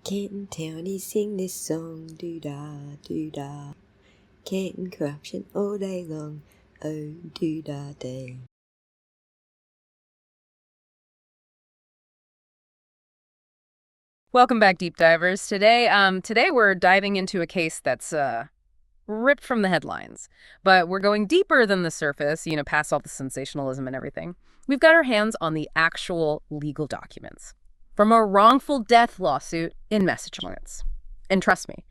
Can't tell me sing this song, doo-da, doo-da. Can't corruption all day long, oh doo-da day. Welcome back, Deep Divers. Today we're diving into a case that's ripped from the headlines, but we're going deeper than the surface, past all the sensationalism and everything. We've got our hands on the actual legal documents from a wrongful death lawsuit in Massachusetts. And trust me,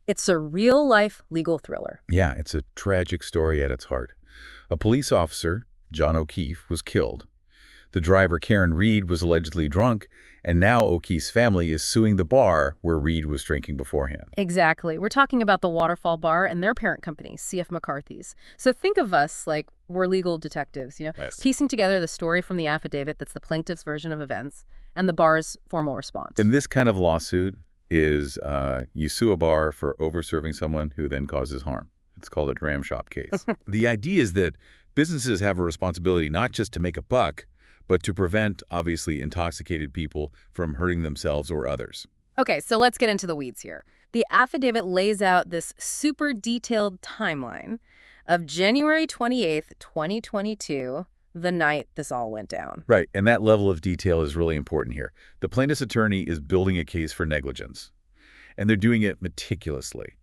it's a real-life legal thriller. Yeah, it's a tragic story at its heart. A police officer, John O'Keefe, was killed. The driver, Karen Reed, was allegedly drunk, and now O'Keefe's family is suing the bar where Reed was drinking beforehand. Exactly. We're talking about the Waterfall bar and their parent company, CF McCarthy's. So think of us like we're legal detectives, Yes. piecing together the story from the affidavit that's the plaintiff's version of events and the bar's formal response. In this kind of lawsuit is you sue a bar for over-serving someone who then causes harm. It's called a dram shop case. The idea is that businesses have a responsibility not just to make a buck, but to prevent, obviously, intoxicated people from hurting themselves or others. Okay, so let's get into the weeds here. The affidavit lays out this super detailed timeline of January 28th, 2022, the night this all went down. Right, and that level of detail is really important here. The plaintiff's attorney is building a case for negligence, and they're doing it meticulously.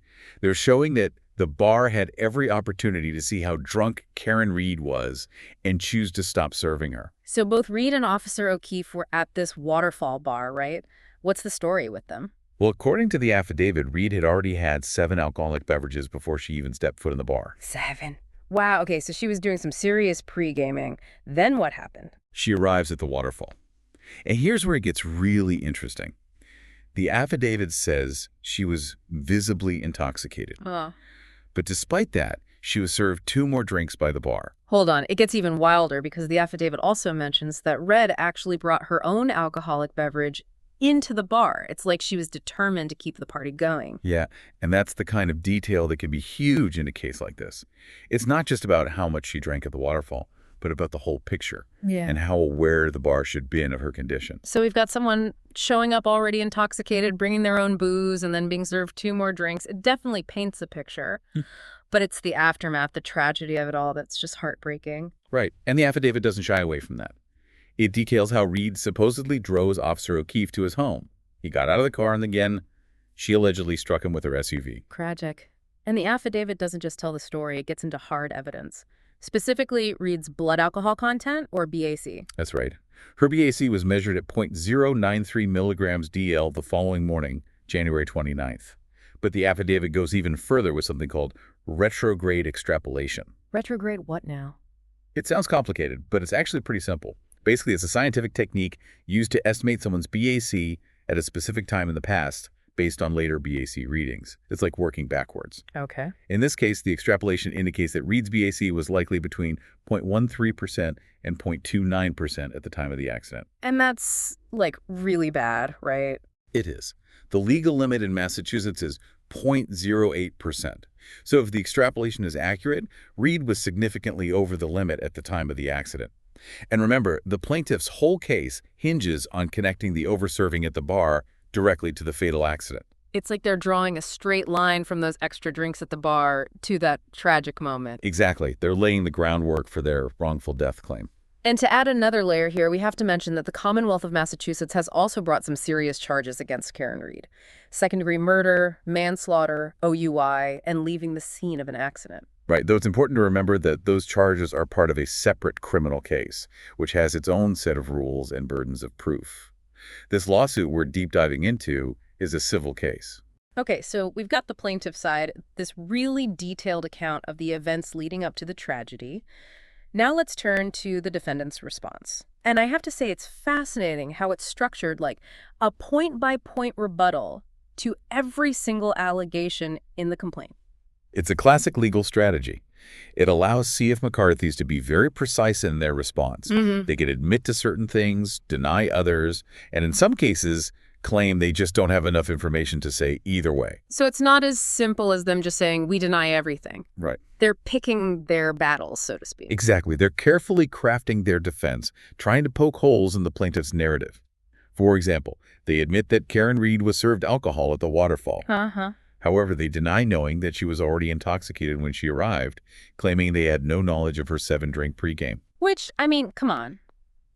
They're showing that the bar had every opportunity to see how drunk Karen Reed was and choose to stop serving her. So both Reed and Officer O'Keefe were at this Waterfall bar, right? What's the story with them? Well, according to the affidavit, Reed had already had 7 alcoholic beverages before she even stepped foot in the bar. 7. Wow, okay, so she was doing some serious pre-gaming. Then what happened? She arrives at the Waterfall. And here's where it gets really interesting. The affidavit says she was visibly intoxicated. But despite that, she was served 2 more drinks by the bar. Hold on, it gets even wilder because the affidavit also mentions that Red actually brought her own alcoholic beverage into the bar. It's like she was determined to keep the party going. Yeah, and that's the kind of detail that can be huge in a case like this. It's not just about how much she drank at the Waterfall, but about the whole picture and how aware the bar should have been of her condition. So we've got someone showing up already intoxicated, bringing their own booze, and then being served 2 more drinks. It definitely paints a picture. But it's the aftermath, the tragedy of it all that's just heartbreaking. Right, and the affidavit doesn't shy away from that. It details how Reed supposedly drove Officer O'Keefe to his home. He got out of the car and again, she allegedly struck him with her SUV. Tragic. And the affidavit doesn't just tell the story, it gets into hard evidence. Specifically, Reed's blood alcohol content, or BAC. That's right. Her BAC was measured at 0.093 milligrams DL the following morning, January 29th. But the affidavit goes even further with something called retrograde extrapolation. Retrograde what now? It sounds complicated, but it's actually pretty simple. Basically, it's a scientific technique used to estimate someone's BAC at a specific time in the past based on later BAC readings. It's like working backwards. Okay. In this case, the extrapolation indicates that Reed's BAC was likely between 0.13% and 0.29% at the time of the accident. And that's, like, really bad, right? It is. The legal limit in Massachusetts is 0.08%. So if the extrapolation is accurate, Reed was significantly over the limit at the time of the accident. And remember, the plaintiff's whole case hinges on connecting the overserving at the bar directly to the fatal accident. It's like they're drawing a straight line from those extra drinks at the bar to that tragic moment. Exactly. They're laying the groundwork for their wrongful death claim. And to add another layer here, we have to mention that the Commonwealth of Massachusetts has also brought some serious charges against Karen Reed. Second-degree murder, manslaughter, OUI, and leaving the scene of an accident. Right, though it's important to remember that those charges are part of a separate criminal case, which has its own set of rules and burdens of proof. This lawsuit we're deep diving into is a civil case. Okay, so we've got the plaintiff side, this really detailed account of the events leading up to the tragedy. Now let's turn to the defendant's response. And I have to say it's fascinating how it's structured like a point-by-point rebuttal to every single allegation in the complaint. It's a classic legal strategy. It allows CF McCarthy's to be very precise in their response. They can admit to certain things, deny others, and in some cases, claim they just don't have enough information to say either way. So it's not as simple as them just saying, we deny everything. Right. They're picking their battles, so to speak. Exactly. They're carefully crafting their defense, trying to poke holes in the plaintiff's narrative. For example, they admit that Karen Reed was served alcohol at the Waterfall. Uh-huh. However, they deny knowing that she was already intoxicated when she arrived, claiming they had no knowledge of her 7-drink pregame. Which, I mean, come on.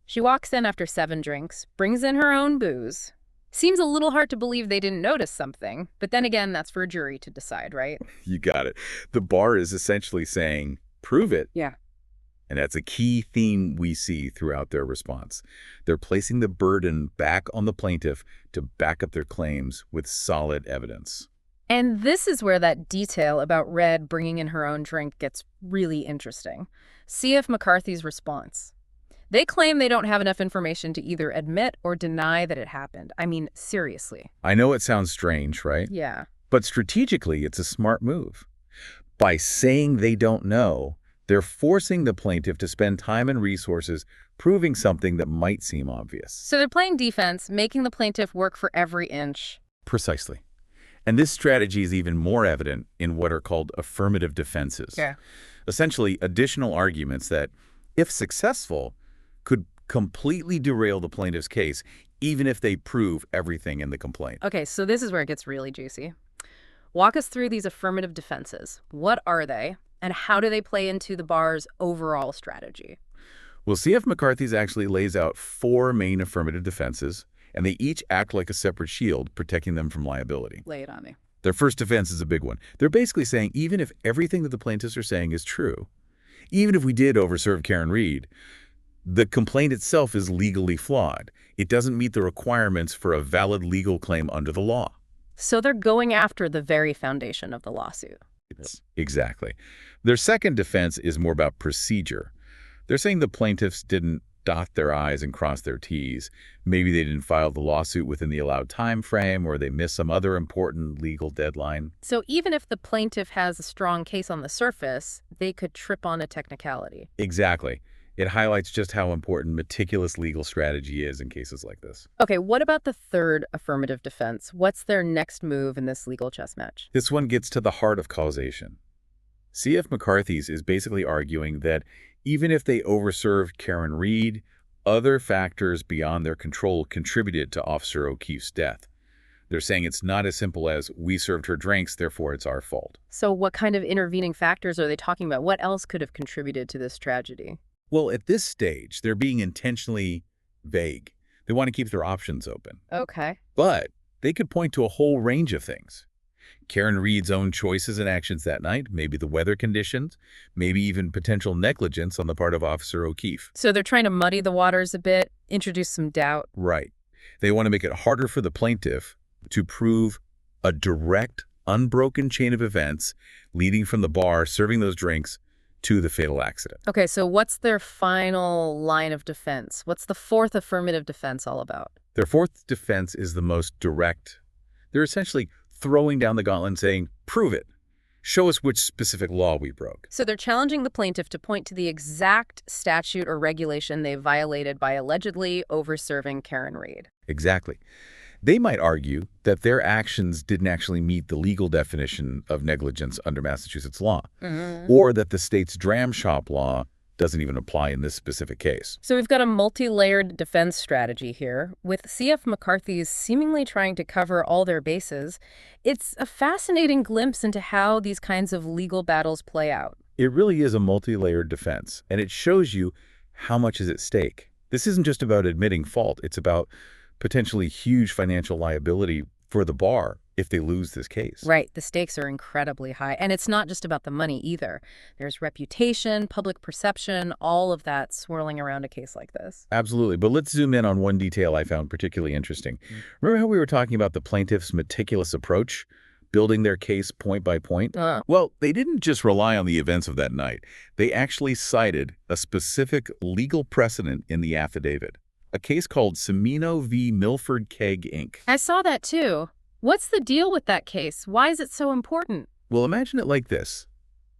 She walks in after 7 drinks, brings in her own booze. Seems a little hard to believe they didn't notice something, but then again, that's for a jury to decide, right? You got it. The bar is essentially saying, prove it. Yeah. And that's a key theme we see throughout their response. They're placing the burden back on the plaintiff to back up their claims with solid evidence. And this is where that detail about Red bringing in her own drink gets really interesting. CF McCarthy's response. They claim they don't have enough information to either admit or deny that it happened. I mean, seriously. I know it sounds strange, right? Yeah. But strategically, it's a smart move. By saying they don't know, they're forcing the plaintiff to spend time and resources proving something that might seem obvious. So they're playing defense, making the plaintiff work for every inch. Precisely. And this strategy is even more evident in what are called affirmative defenses. Yeah. Essentially, additional arguments that, if successful, could completely derail the plaintiff's case, even if they prove everything in the complaint. Okay, so this is where it gets really juicy. Walk us through these affirmative defenses. What are they, and how do they play into the bar's overall strategy? Well, CF McCarthy's actually lays out 4 main affirmative defenses, and they each act like a separate shield, protecting them from liability. Lay it on me. Their first defense is a big one. They're basically saying even if everything that the plaintiffs are saying is true, even if we did overserve Karen Reed, the complaint itself is legally flawed. It doesn't meet the requirements for a valid legal claim under the law. So they're going after the very foundation of the lawsuit. Exactly. Their second defense is more about procedure. They're saying the plaintiffs didn't dot their I's and cross their T's. Maybe they didn't file the lawsuit within the allowed time frame, or they missed some other important legal deadline. So even if the plaintiff has a strong case on the surface, they could trip on a technicality. Exactly. It highlights just how important meticulous legal strategy is in cases like this. Okay, what about the third affirmative defense? What's their next move in this legal chess match? This one gets to the heart of causation. CF McCarthy's is basically arguing that even if they overserved Karen Reed, other factors beyond their control contributed to Officer O'Keefe's death. They're saying it's not as simple as we served her drinks, therefore it's our fault. So what kind of intervening factors are they talking about? What else could have contributed to this tragedy? Well, at this stage, they're being intentionally vague. They want to keep their options open. Okay. But they could point to a whole range of things. Karen Reed's own choices and actions that night, maybe the weather conditions, maybe even potential negligence on the part of Officer O'Keefe. So they're trying to muddy the waters a bit, introduce some doubt. Right. They want to make it harder for the plaintiff to prove a direct, unbroken chain of events leading from the bar serving those drinks to the fatal accident. Okay, so what's their final line of defense? What's the fourth affirmative defense all about? Their fourth defense is the most direct. They're essentially throwing down the gauntlet and saying, prove it. Show us which specific law we broke. So they're challenging the plaintiff to point to the exact statute or regulation they violated by allegedly overserving Karen Reed. Exactly. They might argue that their actions didn't actually meet the legal definition of negligence under Massachusetts law, or that the state's dram shop law doesn't even apply in this specific case. So we've got a multi-layered defense strategy here, with CF McCarthy's seemingly trying to cover all their bases. It's a fascinating glimpse into how these kinds of legal battles play out. It really is a multi-layered defense, and it shows you how much is at stake. This isn't just about admitting fault. It's about potentially huge financial liability for the bar if they lose this case. Right. The stakes are incredibly high. And it's not just about the money either. There's reputation, public perception, all of that swirling around a case like this. Absolutely. But let's zoom in on one detail I found particularly interesting. Remember how we were talking about the plaintiff's meticulous approach, building their case point by point? Well, they didn't just rely on the events of that night. They actually cited a specific legal precedent in the affidavit, a case called Cimino v. Milford Keg, Inc. I saw that too. What's the deal with that case? Why is it so important? Well, imagine it like this.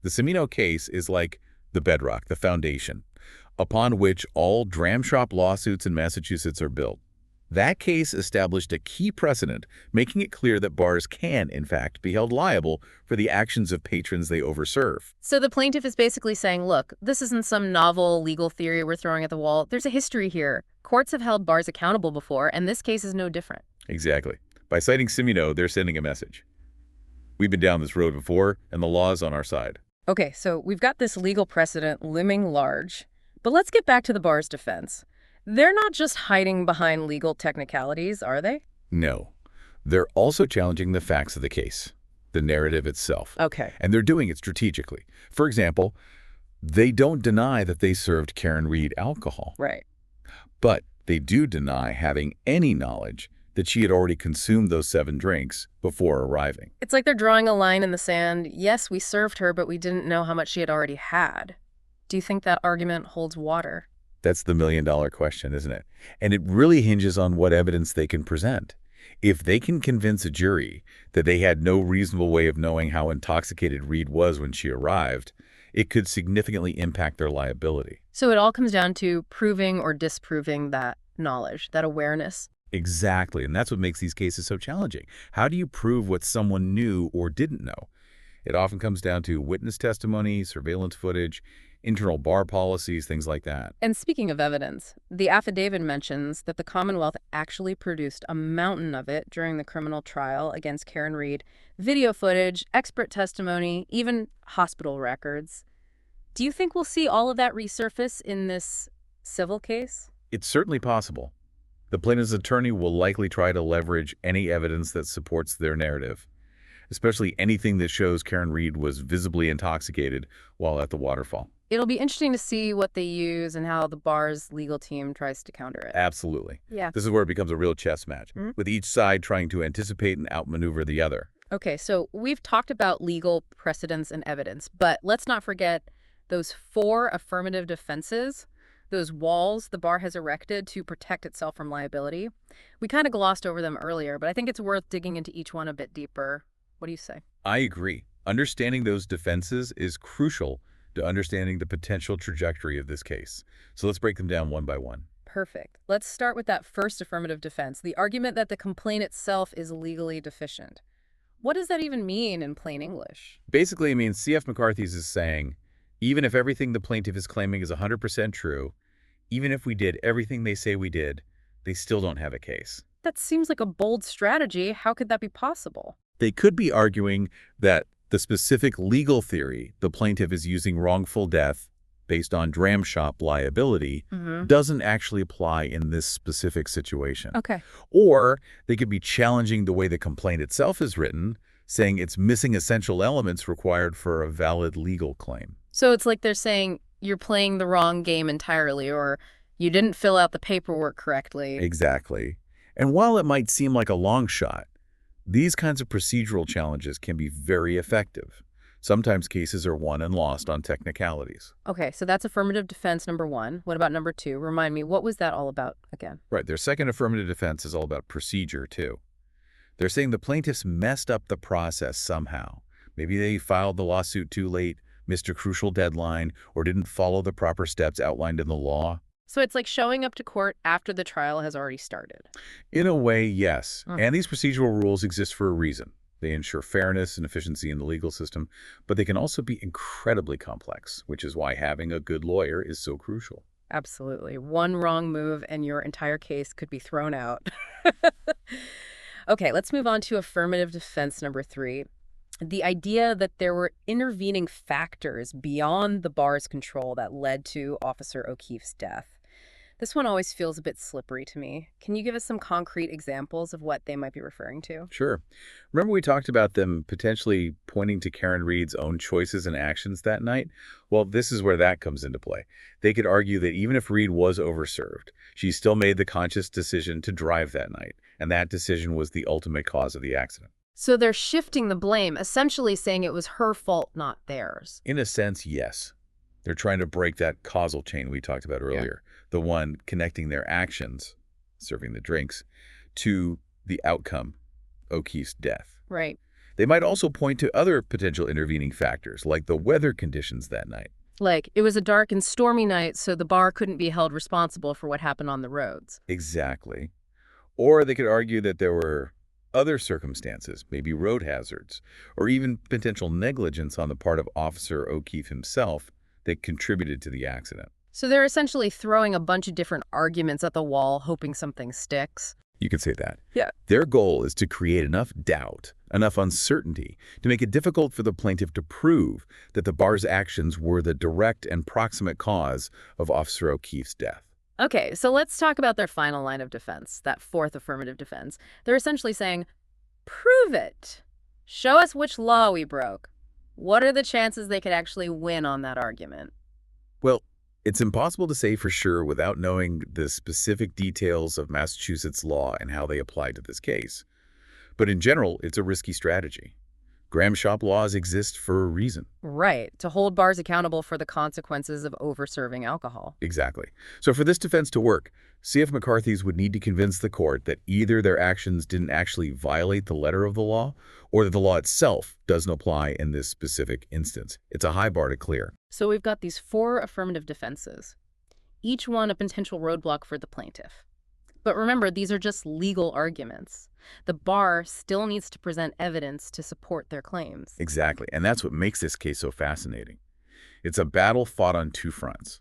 The Cimino case is like the bedrock, the foundation, upon which all dram shop lawsuits in Massachusetts are built. That case established a key precedent, making it clear that bars can, in fact, be held liable for the actions of patrons they overserve. So the plaintiff is basically saying, look, this isn't some novel legal theory we're throwing at the wall. There's a history here. Courts have held bars accountable before, and this case is no different. Exactly. By citing Simino, they're sending a message. We've been down this road before, and the law is on our side. Okay, so we've got this legal precedent looming large, but let's get back to the bar's defense. They're not just hiding behind legal technicalities, are they? No. They're also challenging the facts of the case, the narrative itself. Okay. And they're doing it strategically. For example, they don't deny that they served Karen Reed alcohol. Right. But they do deny having any knowledge that she had already consumed those 7 drinks before arriving. It's like they're drawing a line in the sand. Yes, we served her, but we didn't know how much she had already had. Do you think that argument holds water? That's the million-dollar question, isn't it? And it really hinges on what evidence they can present. If they can convince a jury that they had no reasonable way of knowing how intoxicated Reed was when she arrived, it could significantly impact their liability. So it all comes down to proving or disproving that knowledge, that awareness. Exactly, and that's what makes these cases so challenging. How do you prove what someone knew or didn't know? It often comes down to witness testimony, surveillance footage, internal bar policies, things like that. And speaking of evidence, the affidavit mentions that the Commonwealth actually produced a mountain of it during the criminal trial against Karen Reed. Video footage, expert testimony, even hospital records. Do you think we'll see all of that resurface in this civil case? It's certainly possible. The plaintiff's attorney will likely try to leverage any evidence that supports their narrative, especially anything that shows Karen Reed was visibly intoxicated while at the Waterfall. It'll be interesting to see what they use and how the bar's legal team tries to counter it. Absolutely. Yeah. This is where it becomes a real chess match, with each side trying to anticipate and outmaneuver the other. Okay, so we've talked about legal precedents and evidence, but let's not forget those 4 affirmative defenses, those walls the bar has erected to protect itself from liability. We kind of glossed over them earlier, but I think it's worth digging into each one a bit deeper. What do you say? I agree. Understanding those defenses is crucial to understanding the potential trajectory of this case. So let's break them down one by one. Perfect. Let's start with that first affirmative defense, the argument that the complaint itself is legally deficient. What does that even mean in plain English? Basically, it means CF McCarthy's is saying, even if everything the plaintiff is claiming is 100% true, even if we did everything they say we did, they still don't have a case. That seems like a bold strategy. How could that be possible? They could be arguing that the specific legal theory the plaintiff is using, wrongful death based on dram shop liability, doesn't actually apply in this specific situation. Okay. Or they could be challenging the way the complaint itself is written, saying it's missing essential elements required for a valid legal claim. So it's like they're saying you're playing the wrong game entirely, or you didn't fill out the paperwork correctly. Exactly. And while it might seem like a long shot, these kinds of procedural challenges can be very effective. Sometimes cases are won and lost on technicalities. Okay, so that's affirmative defense number 1. What about number 2? Remind me, what was that all about again? Right, their second affirmative defense is all about procedure, too. They're saying the plaintiffs messed up the process somehow. Maybe they filed the lawsuit too late, missed a crucial deadline, or didn't follow the proper steps outlined in the law. So it's like showing up to court after the trial has already started. In a way, yes. And these procedural rules exist for a reason. They ensure fairness and efficiency in the legal system, but they can also be incredibly complex, which is why having a good lawyer is so crucial. Absolutely. One wrong move and your entire case could be thrown out. Okay, let's move on to affirmative defense number 3. The idea that there were intervening factors beyond the bar's control that led to Officer O'Keefe's death. This one always feels a bit slippery to me. Can you give us some concrete examples of what they might be referring to? Sure. Remember we talked about them potentially pointing to Karen Reed's own choices and actions that night? Well, this is where that comes into play. They could argue that even if Reed was overserved, she still made the conscious decision to drive that night, and that decision was the ultimate cause of the accident. So they're shifting the blame, essentially saying it was her fault, not theirs. In a sense, yes. They're trying to break that causal chain we talked about earlier, the one connecting their actions, serving the drinks, to the outcome, O'Keefe's death. Right. They might also point to other potential intervening factors, like the weather conditions that night. Like, it was a dark and stormy night, so the bar couldn't be held responsible for what happened on the roads. Exactly. Or they could argue that there were other circumstances, maybe road hazards, or even potential negligence on the part of Officer O'Keefe himself that contributed to the accident. So they're essentially throwing a bunch of different arguments at the wall, hoping something sticks. You could say that. Yeah. Their goal is to create enough doubt, enough uncertainty, to make it difficult for the plaintiff to prove that the bar's actions were the direct and proximate cause of Officer O'Keefe's death. Okay, so let's talk about their final line of defense, that fourth affirmative defense. They're essentially saying, prove it. Show us which law we broke. What are the chances they could actually win on that argument? Well, it's impossible to say for sure without knowing the specific details of Massachusetts law and how they apply to this case. But in general, it's a risky strategy. Gram shop laws exist for a reason. Right, to hold bars accountable for the consequences of over-serving alcohol. Exactly. So for this defense to work, CF McCarthy's would need to convince the court that either their actions didn't actually violate the letter of the law, or that the law itself doesn't apply in this specific instance. It's a high bar to clear. So we've got these 4 affirmative defenses, each one a potential roadblock for the plaintiff. But remember, these are just legal arguments. The bar still needs to present evidence to support their claims. Exactly, and that's what makes this case so fascinating. It's a battle fought on 2 fronts: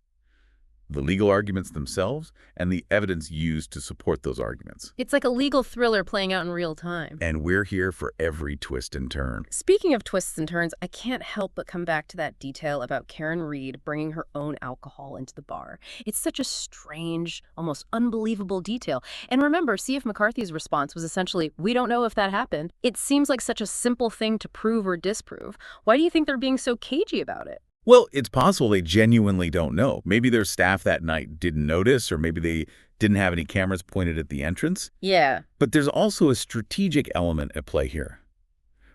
the legal arguments themselves and the evidence used to support those arguments. It's like a legal thriller playing out in real time. And we're here for every twist and turn. Speaking of twists and turns, I can't help but come back to that detail about Karen Reed bringing her own alcohol into the bar. It's such a strange, almost unbelievable detail. And remember, CF McCarthy's response was essentially, we don't know if that happened. It seems like such a simple thing to prove or disprove. Why do you think they're being so cagey about it? Well, it's possible they genuinely don't know. Maybe their staff that night didn't notice, or maybe they didn't have any cameras pointed at the entrance. Yeah. But there's also a strategic element at play here.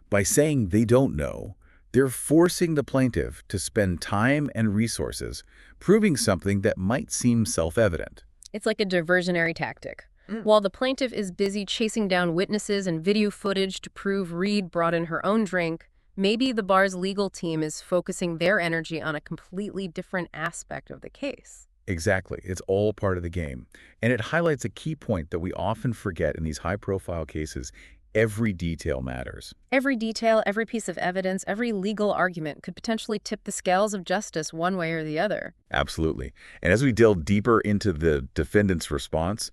By saying they don't know, they're forcing the plaintiff to spend time and resources proving something that might seem self-evident. It's like a diversionary tactic. While the plaintiff is busy chasing down witnesses and video footage to prove Reed brought in her own drink, maybe the bar's legal team is focusing their energy on a completely different aspect of the case. Exactly. It's all part of the game. And it highlights a key point that we often forget in these high-profile cases. Every detail matters. Every detail, every piece of evidence, every legal argument could potentially tip the scales of justice one way or the other. Absolutely. And as we delve deeper into the defendant's response,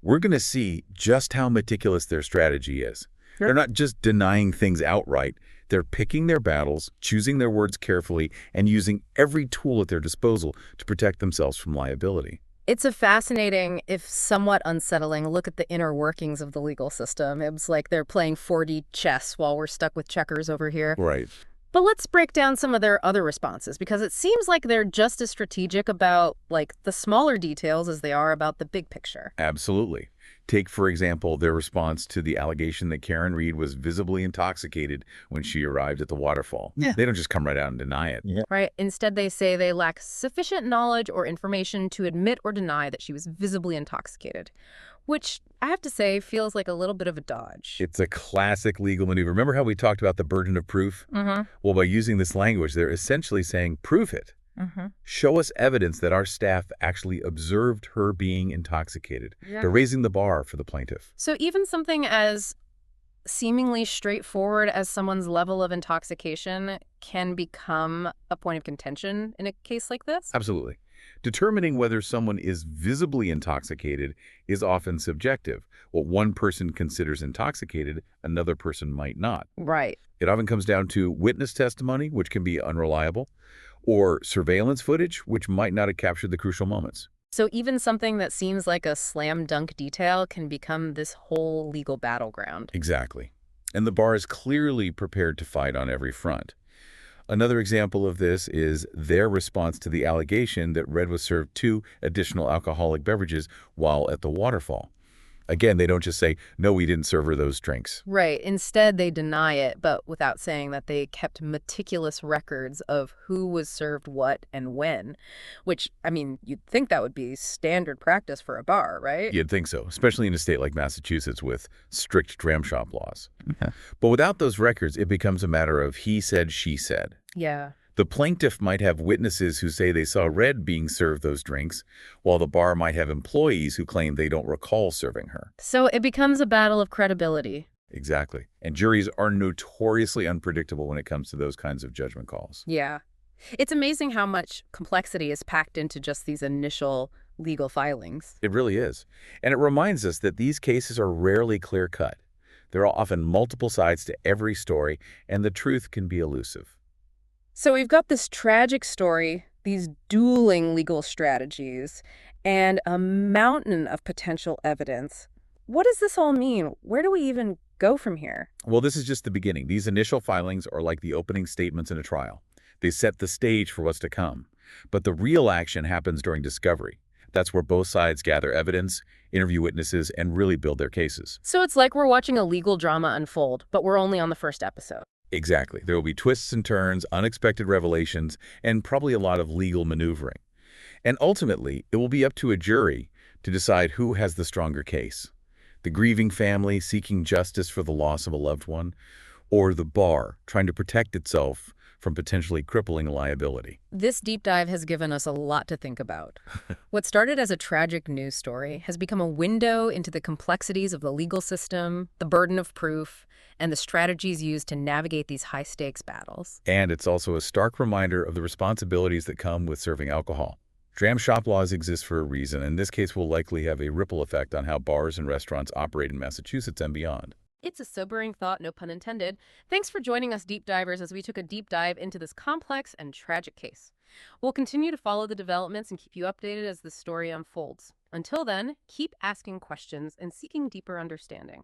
we're going to see just how meticulous their strategy is. They're not just denying things outright. They're picking their battles, choosing their words carefully, and using every tool at their disposal to protect themselves from liability. It's a fascinating, if somewhat unsettling, look at the inner workings of the legal system. It's like they're playing 4D chess while we're stuck with checkers over here. Right. But let's break down some of their other responses, because it seems like they're just as strategic about, like, the smaller details as they are about the big picture. Absolutely. Take, for example, their response to the allegation that Karen Reed was visibly intoxicated when she arrived at the Waterfall. Yeah. They don't just come right out and deny it. Yeah. Right? Instead, they say they lack sufficient knowledge or information to admit or deny that she was visibly intoxicated, which I have to say feels like a little bit of a dodge. It's a classic legal maneuver. Remember how we talked about the burden of proof? Well, by using this language, they're essentially saying, prove it. Show us evidence that our staff actually observed her being intoxicated. Yeah. They're raising the bar for the plaintiff. So even something as seemingly straightforward as someone's level of intoxication can become a point of contention in a case like this? Absolutely. Determining whether someone is visibly intoxicated is often subjective. What one person considers intoxicated, another person might not. Right. It often comes down to witness testimony, which can be unreliable, or surveillance footage, which might not have captured the crucial moments. So even something that seems like a slam dunk detail can become this whole legal battleground. Exactly. And the bar is clearly prepared to fight on every front. Another example of this is their response to the allegation that Red was served 2 additional alcoholic beverages while at the Waterfall. Again, they don't just say, no, we didn't serve her those drinks. Right. Instead, they deny it, but without saying that they kept meticulous records of who was served what and when, which, I mean, you'd think that would be standard practice for a bar, right? You'd think so, especially in a state like Massachusetts with strict dram shop laws. Yeah. But without those records, it becomes a matter of he said, she said. Yeah. The plaintiff might have witnesses who say they saw Red being served those drinks, while the bar might have employees who claim they don't recall serving her. So it becomes a battle of credibility. Exactly. And juries are notoriously unpredictable when it comes to those kinds of judgment calls. Yeah. It's amazing how much complexity is packed into just these initial legal filings. It really is. And it reminds us that these cases are rarely clear-cut. There are often multiple sides to every story, and the truth can be elusive. So we've got this tragic story, these dueling legal strategies, and a mountain of potential evidence. What does this all mean? Where do we even go from here? Well, this is just the beginning. These initial filings are like the opening statements in a trial. They set the stage for what's to come. But the real action happens during discovery. That's where both sides gather evidence, interview witnesses, and really build their cases. So it's like we're watching a legal drama unfold, but we're only on the first episode. Exactly. There will be twists and turns, unexpected revelations, and probably a lot of legal maneuvering. And ultimately, it will be up to a jury to decide who has the stronger case. The grieving family seeking justice for the loss of a loved one, or the bar trying to protect itself from potentially crippling liability. This deep dive has given us a lot to think about. What started as a tragic news story has become a window into the complexities of the legal system, the burden of proof, and the strategies used to navigate these high-stakes battles. And it's also a stark reminder of the responsibilities that come with serving alcohol. Dram shop laws exist for a reason, and this case will likely have a ripple effect on how bars and restaurants operate in Massachusetts and beyond. It's a sobering thought, no pun intended. Thanks for joining us, deep divers, as we took a deep dive into this complex and tragic case. We'll continue to follow the developments and keep you updated as the story unfolds. Until then, keep asking questions and seeking deeper understanding.